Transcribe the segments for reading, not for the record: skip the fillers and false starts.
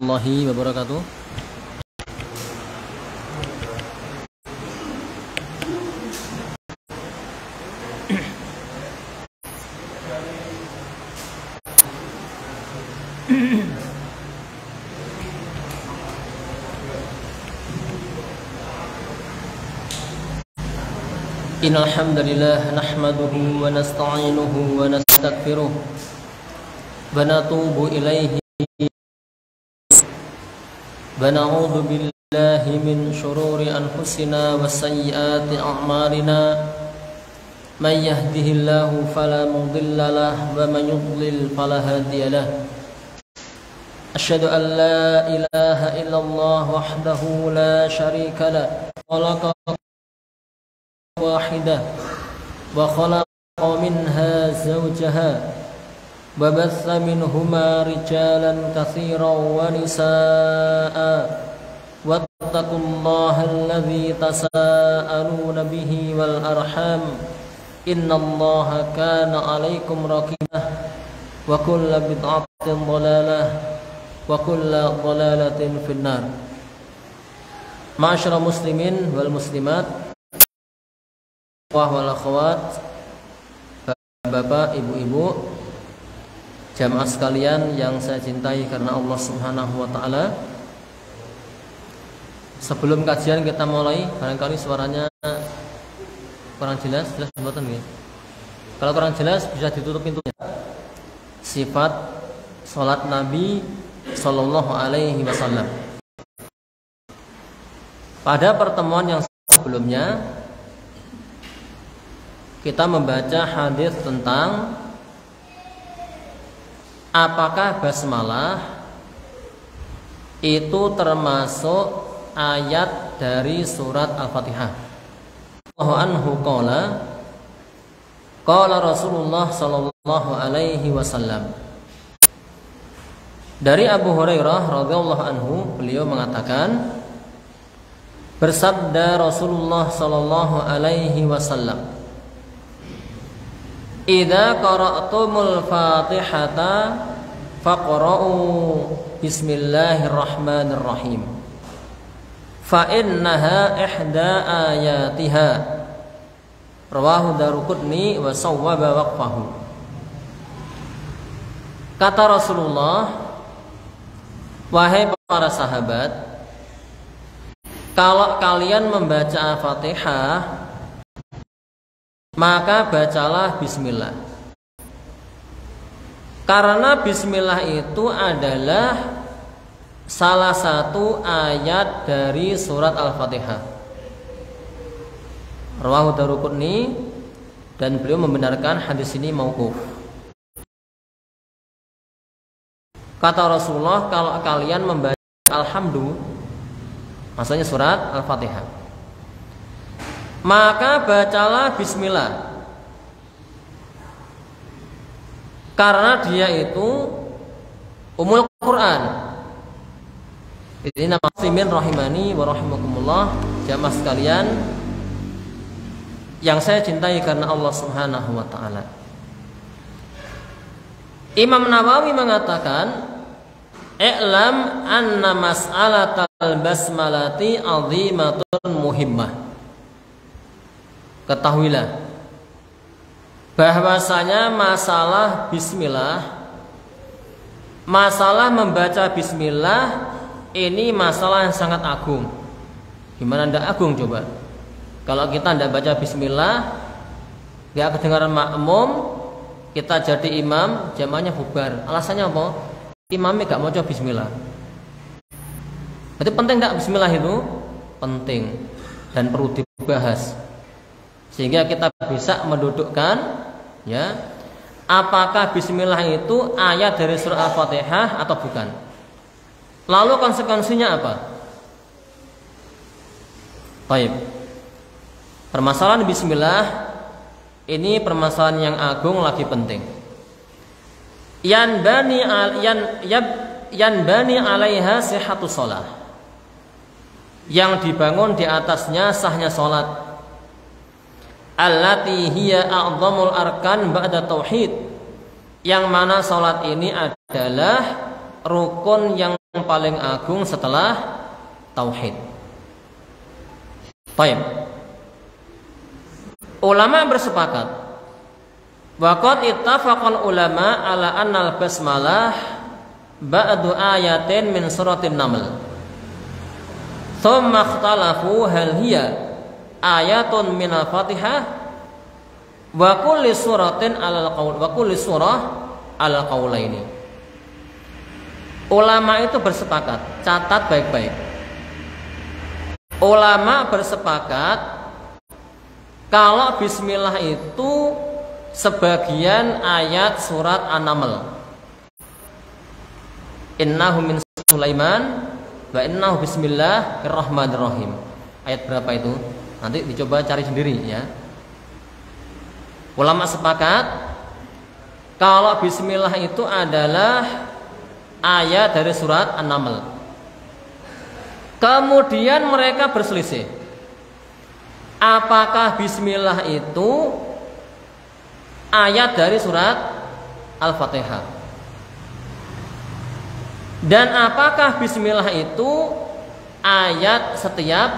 warahmatullahi wabarakatuh. Innal hamdalillah nahmaduhu wa nasta'inuhu wa nastaghfiruh wa natubu ilaihi wa na'udzu billahi min shururi anfusina wa sayyiati a'malina may yahdihillahu fala mudilla lahu wa man yudlil fala hadiya lahu. Asyhadu an la ilaha illallah wahdahu la syarika lahu واحدة وخلق منها زوجها وبث منهما رجالا كثيرا ونساء واتقوا الله الذي تساءلون به والأرحام إن الله كان عليكم رقيبا وكل بدعة ضلالة وكل ضلالة في النار. Ma'asyiral muslimin wal muslimat, wal akhwat, bapak, ibu-ibu, jamaah sekalian yang saya cintai karena Allah Subhanahu wa taala. Sebelum kajian kita mulai, barangkali suaranya kurang jelas mboten nggih. Kalau kurang jelas bisa ditutup pintunya. Sifat salat Nabi sallallahu alaihi wasallam. Pada pertemuan yang sebelumnya kita membaca hadis tentang apakah basmalah itu termasuk ayat dari surat Al-Fatihah. Anhu qala Rasulullah sallallahu alaihi wasallam. Dari Abu Hurairah radhiyallahu anhu, beliau mengatakan, bersabda Rasulullah sallallahu alaihi wasallam, idza qara'tumul Fatihata faqra'u bismillahirrahmanirrahim fa innaha ihda ayatiha. Rawahu Daruqutni wa sawwaba waqfahu. Kata Rasulullah, wahai para sahabat, kalau kalian membaca Al-Fatihah maka bacalah bismillah. Karena bismillah itu adalah salah satu ayat dari surat Al-Fatihah. Rawahu Daruqutni, dan beliau membenarkan hadis ini mauquf. Kata Rasulullah, kalau kalian membaca alhamdu, maksudnya surat Al-Fatihah, maka bacalah bismillah, karena dia itu umul Quran. Ini nama muslimin rahimani wa rahimakumullah, jamaah sekalian yang saya cintai karena Allah Subhanahu wa taala. Imam Nawawi mengatakan, i'lam anna mas'alatal basmalati 'azimatun muhimmah. Ketahuilah bahwasanya masalah bismillah, masalah membaca bismillah ini masalah yang sangat agung. Gimana ndak agung coba? Kalau kita ndak baca bismillah, nggak kedengaran makmum, kita jadi imam, jamaahnya bubar. Alasannya apa? Imamnya nggak mau coba bismillah. Berarti penting ndak bismillah itu? Penting dan perlu dibahas, sehingga kita bisa mendudukkan, ya, apakah bismillah itu ayat dari surah Al-Fatihah atau bukan. Lalu konsekuensinya apa? Baik. Permasalahan bismillah ini permasalahan yang agung lagi penting. Yanbani alaiha sihhatus shalah. Yang dibangun di atasnya sahnya salat. Allati hiya a'dhamul arkan ba'da tauhid, yang mana salat ini adalah rukun yang paling agung setelah tauhid. Baik. Ulama bersepakat, waqad ittafaqal ulama ala annal basmalah ba'du ayatin min suratin Naml. Tsumma ikhtalafu hal hiya ayatun min al-Fatihah wa kulli suratin alal qaul wa kulli surah alal qaulaini. Ulama itu bersepakat, catat baik-baik. Ulama bersepakat kalau bismillah itu sebagian ayat surat An-Naml. Innahu min Sulaiman wa innahu bismillahirrahmanirrahim. Ayat berapa itu? Nanti dicoba cari sendiri ya. Ulama sepakat kalau bismillah itu adalah ayat dari surat An-Naml. Kemudian mereka berselisih. Apakah bismillah itu ayat dari surat Al-Fatihah? Dan apakah bismillah itu ayat setiap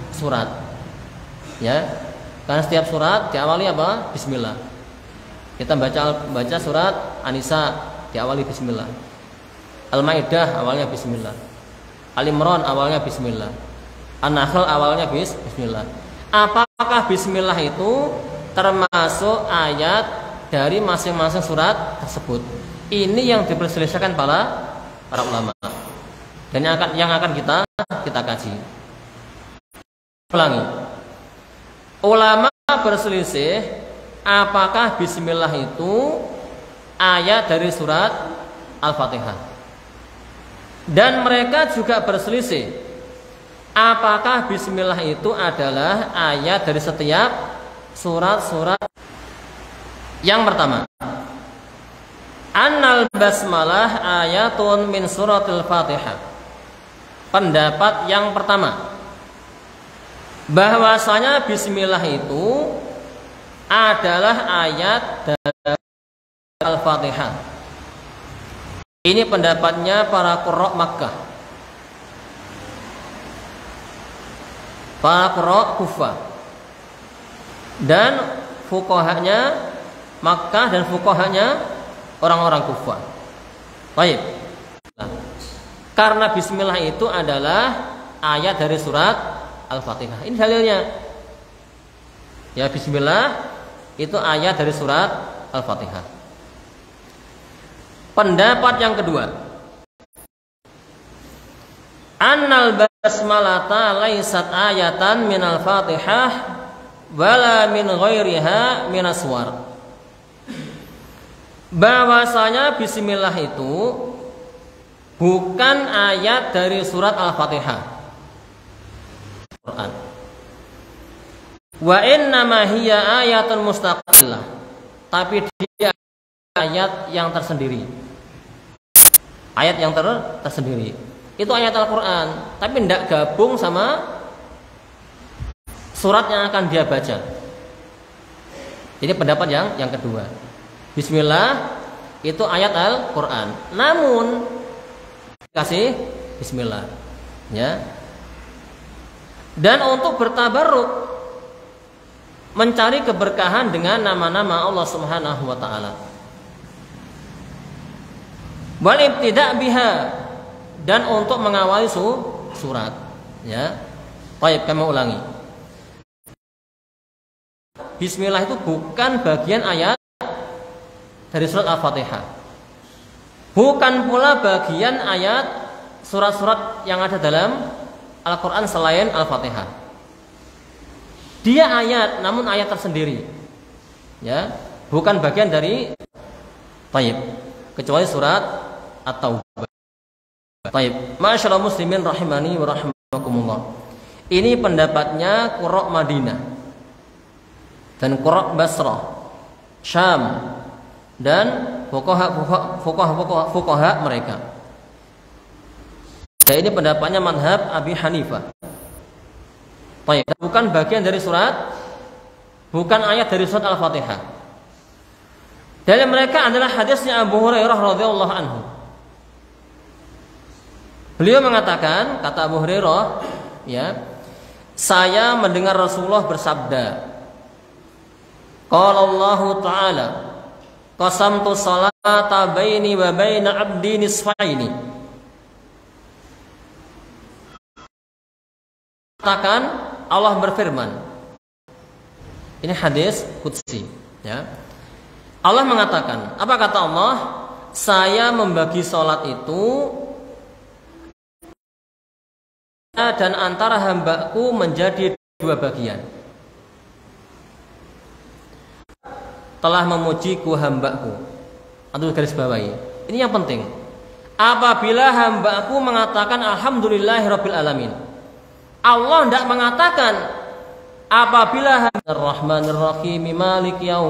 surat? Ya. Karena setiap surat diawali apa? Bismillah. Kita baca surat An-Nisa diawali bismillah. Al-Maidah awalnya bismillah. Al-Imran awalnya bismillah. An-Nahl awalnya bismillah. Apakah bismillah itu termasuk ayat dari masing-masing surat tersebut? Ini yang diperselisihkan para ulama. Dan yang akan kita kaji. Ulangi. Ulama berselisih apakah bismillah itu ayat dari surat Al-Fatihah. Dan mereka juga berselisih apakah bismillah itu adalah ayat dari setiap surat-surat. Yang pertama, annal basmalah ayatun min suratil Fatihah. Pendapat yang pertama, bahwasanya bismillah itu adalah ayat dari Al-Fatihah. Ini pendapatnya para qurra Makkah, para qurra Kufah, dan fuqahanya Makkah dan fuqahanya orang-orang Kufah. Baik. Karena bismillah itu adalah ayat dari surat Al-Fatihah. Ini dalilnya. Ya, bismillah itu ayat dari surat Al-Fatihah. Pendapat yang kedua, annal basmalata laysat ayatan minal Fatihah wala min ghairiha minas suwar. Bahwasanya bismillah itu bukan ayat dari surat Al-Fatihah Quran. Wa innama hiya ayatun mustaqillah. Tapi dia ayat yang tersendiri. Ayat yang tersendiri. Itu ayat Al-Quran, tapi tidak gabung sama surat yang akan dia baca. Ini pendapat yang kedua. Bismillah itu ayat Al-Quran, namun kasih bismillah, ya. Dan untuk bertabarruk, mencari keberkahan dengan nama-nama Allah Subhanahu wa taala. Wal ibtida' biha, dan untuk mengawali surat, ya. Baik, kami ulangi. Bismillah itu bukan bagian ayat dari surat Al-Fatihah. Bukan pula bagian ayat surat-surat yang ada dalam Al-Quran selain Al-Fatihah. Dia ayat, namun ayat tersendiri, ya. Bukan bagian dari Taib, kecuali surat At-Taubah. Taib. Masyaallah muslimin rahimani wa rahimakumullah. Ini pendapatnya qurra Madinah dan qurra Basrah, Syam, dan fuqaha mereka. Dan ini pendapatnya madhab Abi Hanifah. Taib. Bukan bagian dari surat, bukan ayat dari surat Al-Fatihah. Dari mereka adalah hadisnya Abu Hurairah radhiyallahu anhu. Beliau mengatakan, kata Abu Hurairah, ya, saya mendengar Rasulullah bersabda, qala Allah Ta'ala, qasamtu salata baini wa baina abdi nisfaini. Katakan Allah berfirman. Ini hadis qudsi, ya. Allah mengatakan, apa kata Allah? Saya membagi salat itu dan antara hambaku menjadi dua bagian. Telah memujiku hambaku. Atau garis bawahi. Ini yang penting. Apabila hambaku mengatakan alhamdulillahirabbil alamin. Allah tidak mengatakan apabila Ar-Rahmanir Rahim Malik Yaum